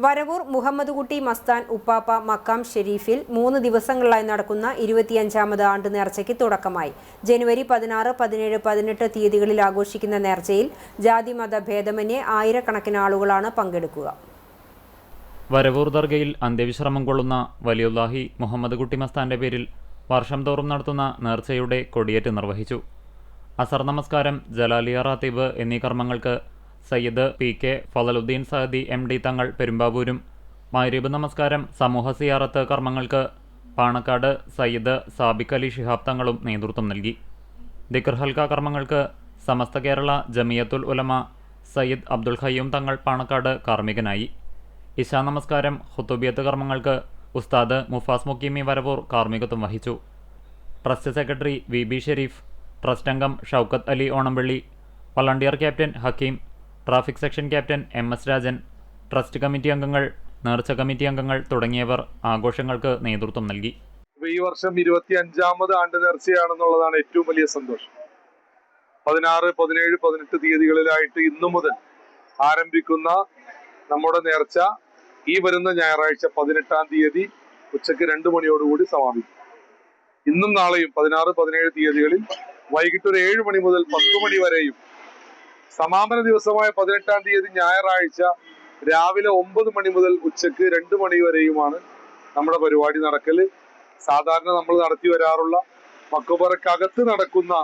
വരവൂർ മുഹമ്മദ് കുട്ടി മസ്താൻ ഉപ്പാപ്പ മക്കാം ഷെരീഫിൽ 3 ദിവസങ്ങളിലായി നടക്കുന്ന 25ാമത് ആണ്ട് നേർച്ചയ്ക്ക് തുടക്കമായി. ജനുവരി 16, 17, 18 തീയതികളിൽ ആഘോഷിക്കുന്ന നേർച്ചയിൽ ജാതിമത ഭേദമന്യേ ആയിരക്കണക്കിന് ആളുകളാണ് പങ്കെടുക്കുക. വരവൂർ ദർഗയിൽ അന്ത്യവിശ്രമം കൊള്ളുന്ന വലിയുല്ലാഹി മുഹമ്മദ് കുട്ടി മസ്താന്റെ പേരിൽ വർഷം തോറും നടത്തുന്ന നേർച്ചയുടെ കൊടിയേറ്റ് നിർവഹിച്ചു. അസർ നമസ്കാരം, ജലാലിയ റാത്തീബ് എന്നീ കർമ്മങ്ങൾക്ക് സയ്യിദ് PK ഫളലുദ്ദീൻ സഅദി MD തങ്ങൾ പെരുമ്പാവൂരും, മഗ്‌രിബ് നമസ്കാരം, സമൂഹ സിയാറത്ത് കർമ്മങ്ങൾക്ക് പാണക്കാട് സയ്യിദ് സാബിക് അലി ശിഹാബ് തങ്ങളും നേതൃത്വം നൽകി. ദിക്ർ ഹൽക്ക കർമ്മങ്ങൾക്ക് സമസ്ത കേരള ജമിയത്തുൽ ഉലമ സയ്യിദ് അബ്ദുൽ ഖയ്യൂം തങ്ങൾ പാണക്കാട് കാർമ്മികനായി. ഇശാ നമസ്കാരം, ഖുതുബിയത്ത് കർമ്മങ്ങൾക്ക് ഉസ്താദ് മുഫാസ് മുക്കീമി വരവൂർ കാർമ്മികത്വം വഹിച്ചു. Trust secretary VB Sharif, trust അംഗം Shoukath Ali Onampally, volunteer captain Hakeem, traffic section captain MS Rajan, trust committee അംഗങ്ങൾ, നേർച്ച കമ്മിറ്റി അംഗങ്ങൾ തുടങ്ങിയവർ ആഘോഷങ്ങൾക്ക് നേതൃത്വം നൽകി. ഈ വർഷം 25ാമത് ആണ്ട് നേർച്ചയാണെന്നുള്ളതാണ് ഏറ്റവും വലിയ സന്തോഷം. 16, 17, 18 തീയതികളിലായിട്ട് ഇന്നു മുതൽ ആരംഭിക്കുന്ന നമ്മുടെ നേർച്ച ഈ വരുന്ന ഞായറാഴ്ച 18ാം തീയതി ഉച്ചയ്ക്ക് 2 മണിയോടുകൂടി സമാപിക്കും. ഇന്നും നാളെയും 16, 17 തീയതികളിൽ വൈകിട്ട് ഒരു 7 മണി മുതൽ 10 മണി വരെയും, സമാപന ദിവസമായ 18ാം തീയതി ഞായറാഴ്ച രാവിലെ 9 മണി മുതൽ ഉച്ചയ്ക്ക് 2 മണി വരെയുമാണ് നമ്മുടെ പരിപാടി നടക്കല്. സാധാരണ നമ്മൾ നടത്തി വരാറുള്ള മഖബറക്കകത്ത് നടക്കുന്ന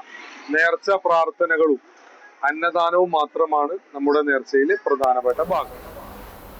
നേർച്ച പ്രാർത്ഥനകളും അന്നദാനവും മാത്രമാണ് നമ്മുടെ നേർച്ചയിലെ പ്രധാനപ്പെട്ട ഭാഗം.